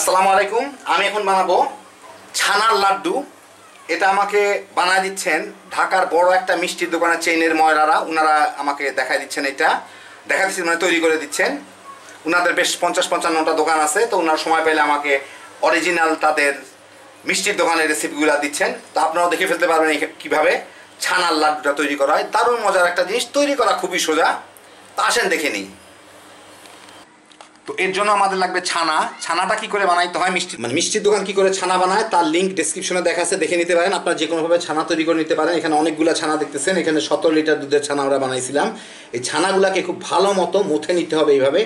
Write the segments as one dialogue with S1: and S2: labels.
S1: আসসালামু আলাইকুম। আমি এখন বানাবো ছানার লাড্ডু। এটা আমাকে বানায় দিচ্ছেন ঢাকার বড় একটা মিষ্টির দোকানের চেইনের ময়রারা। ওনারা আমাকে দেখাই দিচ্ছেন, এটা দেখা দিচ্ছেন মানে তৈরি করে দিচ্ছেন। ওনাদের বেশ 50-55টা দোকান আছে, তো ওনারা সময় পেলে আমাকে অরিজিনাল তাদের মিষ্টির দোকানের রেসিপিগুলো দিচ্ছেন। তো আপনারাও দেখে ফেলতে পারবেন কীভাবে ছানার লাড্ডুটা তৈরি করা হয়। দারুণ মজার একটা জিনিস, তৈরি করা খুবই সোজা। তা আসেন দেখে নিই। তো এর জন্য আমাদের লাগবে ছানা। ছানাটা কি করে বানাইতে হয়, মিষ্টির দোকান কি করে ছানা বানায় তার লিঙ্ক ডেসক্রিপশনে দেখা আছে, দেখে নিতে পারেন। আপনারা যে কোনোভাবে ছানা তৈরি করে নিতে পারেন। এখানে অনেকগুলো ছানা দেখতেছেন, এখানে 17 লিটার দুধের ছানা আমরা বানাইছিলাম। এই ছানাগুলোকে খুব ভালো মতো মুথে নিতে হবে, এইভাবে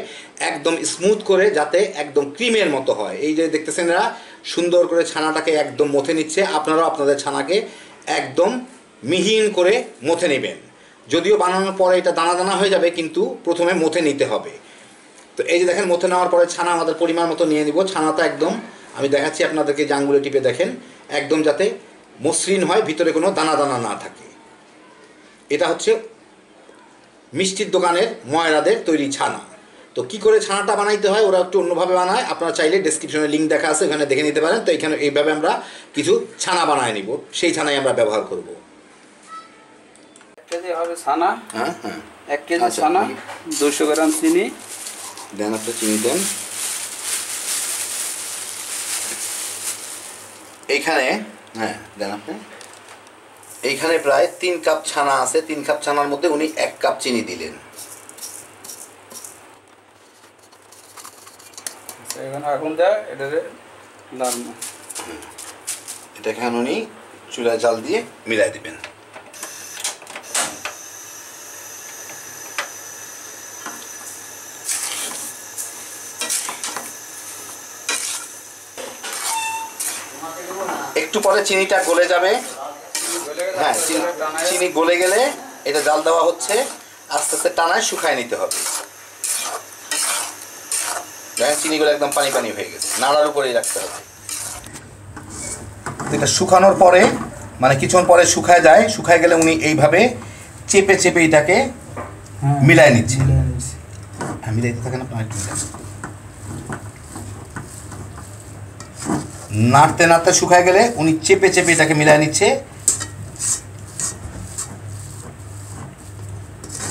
S1: একদম স্মুথ করে, যাতে একদম ক্রিমের মতো হয়। এই যে দেখতেছেন এরা সুন্দর করে ছানাটাকে একদম মুথে নিচ্ছে। আপনারাও আপনাদের ছানাকে একদম মিহিন করে মুথে নেবেন। যদিও বানানোর পরে এটা দানা দানা হয়ে যাবে, কিন্তু প্রথমে মুথে নিতে হবে। তো এই যে দেখেন মুথে নেওয়ার পরে ছানা আমাদের পরিমাণ মতো নিয়ে নিব। ছানাটা একদম আমি দেখাচ্ছি আপনাদেরকে, জাঙ্গুলে টিপে দেখেন একদম যাতে মসৃণ হয়, ভিতরে কোনো দানা দানা না থাকে। এটা হচ্ছে মিষ্টির দোকানের ময়রাদের তৈরি ছানা। তো কি করে ছানাটা বানাইতে হয় ওরা একটু অন্যভাবে বানায়, আপনারা চাইলে ডেসক্রিপশনে লিঙ্ক দেখা আছে, ওখানে দেখে নিতে পারেন। তো এখানে এইভাবে আমরা কিছু ছানা বানায় নিব, সেই ছানাই আমরা ব্যবহার করব।
S2: 1 কেজি হবে ছানা।
S1: হ্যাঁ,
S2: 1 কেজি ছানা, 200 গ্রাম চিনি
S1: দেন। একটা চিনি দেন। এইখানে দেন আপনি। এইখানে প্রায় 3 কাপ ছানা আছে। 3 কাপ ছানার মধ্যে উনি 1 কাপ চিনি দিলেন।
S2: এখন দেয় এটারে নাড়বো।
S1: এটা এখন উনি চুলায় জাল দিয়ে মিলাই দিবেন। একটু পরে চিনিটা গলে যাবে। হ্যাঁ, চিনি গলে গেলে এটা জাল দেওয়া হচ্ছে, আস্তে আস্তে টানায় শুকায় নিতে হবে। দেখেন চিনিগুলো একদম পানি পানি হয়ে গেছে, নাড়ার উপরেই রাখতে হবে। এটা শুকানোর পরে মানে কিছুক্ষণ পরে শুকায় যায়। শুকায় গেলে উনি এইভাবে চেপে চেপে এটাকে মিলাই নিচ্ছে। মিলাইতে থাকেন আপনার, নাড়তে নাড়তে শুকায় গেলে উনি চেপে চেপে এটাকে মিলাই নিচ্ছে।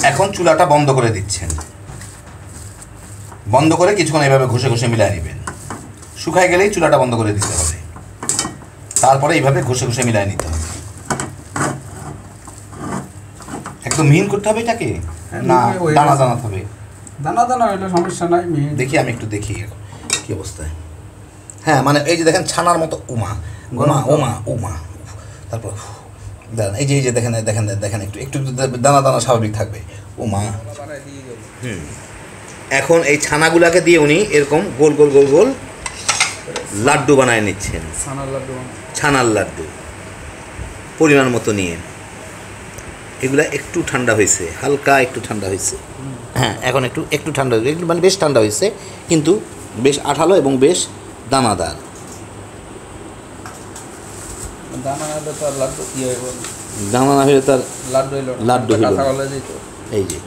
S1: এখন চুলাটা বন্ধ করে দিচ্ছেন। বন্ধ করে কিছুক্ষণ এইভাবে ঘষে ঘষে মিলাই নেবেন। শুকায় গেলেই চুলাটা বন্ধ করে দিতে হবে। তারপরে এইভাবে ঘষে ঘষে মিলাই নিতে হবে। একদম মিহিন করতে হবে এটাকে, না দানা দানা হবে?
S2: দানা দানা হইলে সমস্যা নাই।
S1: দেখি আমি একটু দেখি কি অবস্থায়। হ্যাঁ, মানে এই যে দেখেন ছানার মতো উমা উমা উমা উমা। তারপর দেখেন এই যে দেখেন দেখেন দেখেন একটু একটু দানা দানা স্বাভাবিক থাকবে উমা। এখন এই ছানাগুলাকে দিয়ে উনি এরকম গোল গোল গোল গোল লাড্ডু বানায় নিচ্ছেন। ছানার লাড্ডু পরিমাণ মতো নিয়ে। এগুলা একটু ঠান্ডা হয়েছে, হালকা একটু ঠান্ডা হয়েছে। হ্যাঁ, এখন একটু একটু ঠান্ডা হয়েছে, একটু মানে বেশ ঠান্ডা হয়েছে, কিন্তু বেশ আঠালো এবং বেশ দানাদার। দানা না হলে তার লাড্ডু এই যে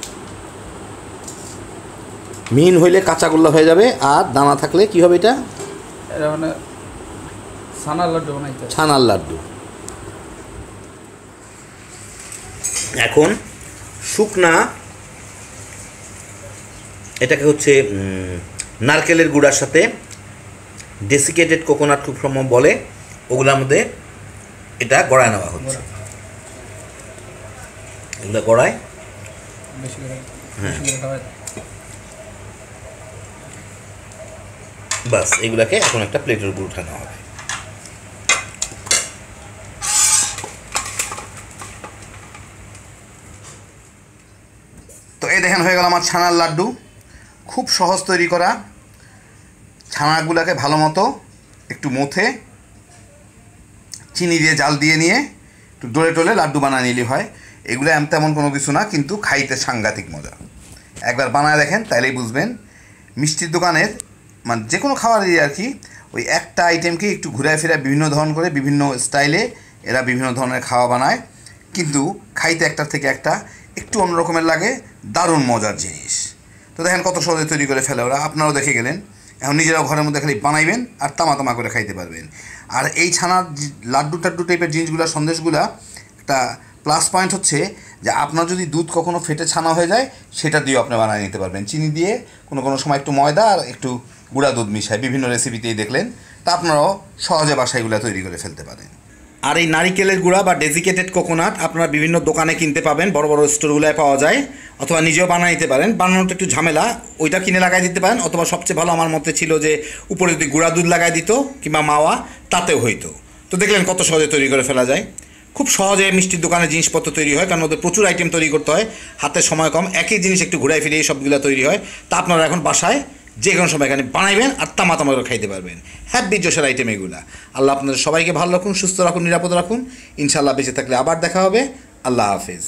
S1: মিহিন হইলে কাঁচাগোল্লা হয়ে যাবে, আর দানা থাকলে কি হবে? এটা
S2: মানে ছানার লাড্ডু বানাইতে।
S1: ছানার লাড্ডু। এখন শুকনা এটাকে হচ্ছে নারকেলের গুঁড়ার সাথে ডেসিকেটেড কোকোনাট খুব সম্ভব বলে, ওগুলোর মধ্যে এটা গড়ায় নেওয়া হচ্ছে। এগুলো গড়ায়, হ্যাঁ বাস এগুলাকে এখন একটা প্লেটের উপর উঠানো হবে। তো এই দেখেন হয়ে গেল আমার ছানার লাড্ডু। খুব সহজ তৈরি করা। ছানাগুলোকে ভালো মতো একটু মুথে চিনি দিয়ে জাল দিয়ে নিয়ে একটু ডলে টলে লাড্ডু বানিয়ে নিলে হয়। এগুলো তেমন কোনো কিছু না, কিন্তু খাইতে সাংঘাতিক মজা। একবার বানায় দেখেন, তাইলেই বুঝবেন। মিষ্টির দোকানের মানে যে কোনো খাবারই আর কি, ওই একটা আইটেমকে একটু ঘুরে ফিরে বিভিন্ন ধরন করে বিভিন্ন স্টাইলে এরা বিভিন্ন ধরনের খাওয়া বানায়, কিন্তু খাইতে একটার থেকে একটা একটু অন্যরকমের লাগে। দারুণ মজার জিনিস। তো দেখেন কত সহজে তৈরি করে ফেলে ওরা, আপনারাও দেখে গেলেন এখন নিজেরাও ঘরের মধ্যে খালি বানাইবেন আর তামা করে খাইতে পারবেন। আর এই ছানার লাড্ডু টাড্ডু টাইপের জিনিসগুলো, সন্দেশগুলা, একটা প্লাস পয়েন্ট হচ্ছে যে আপনার যদি দুধ কখনো ফেটে ছানা হয়ে যায় সেটা দিয়েও আপনি বানিয়ে নিতে পারবেন। চিনি দিয়ে কোনো সময় একটু ময়দা আর একটু গুঁড়া দুধ মিশায়, বিভিন্ন রেসিপিতেই দেখলেন। তা আপনারাও সহজে বাসায় এগুলো তৈরি করে ফেলতে পারেন। আর এই নারিকেলের গুঁড়া বা ডেজিকেটেড কোকোনাট আপনারা বিভিন্ন দোকানে কিনতে পাবেন, বড় বড় স্টোরগুলোয় পাওয়া যায়, অথবা নিজেও বানিয়ে নিতে পারেন। বানানোটা একটু ঝামেলা, ওইটা কিনে লাগাই দিতে পারেন, অথবা সবচেয়ে ভালো আমার মতে ছিল যে উপরে যদি গুঁড়া দুধ লাগাই দিত কিংবা মাওয়া, তাতেও হইতো। তো দেখলেন কত সহজে তৈরি করে ফেলা যায়। খুব সহজে মিষ্টির দোকানে জিনিসপত্র তৈরি হয়, কারণ ওদের প্রচুর আইটেম তৈরি করতে হয়, হাতে সময় কম, একই জিনিস একটু ঘুরাই ফিরিয়ে সবগুলো তৈরি হয়। তা আপনারা এখন বাসায় যে কোনো সময় এখানে বানাইবেন আর তামা করে খাইতে পারবেন। হ্যাপি জোশের আইটেম এগুলা। আল্লাহ আপনাদের সবাইকে ভালো রাখুন, সুস্থ রাখুন, নিরাপদ রাখুন। ইনশাআল্লাহ বেঁচে থাকলে আবার দেখা হবে। আল্লাহ হাফেজ।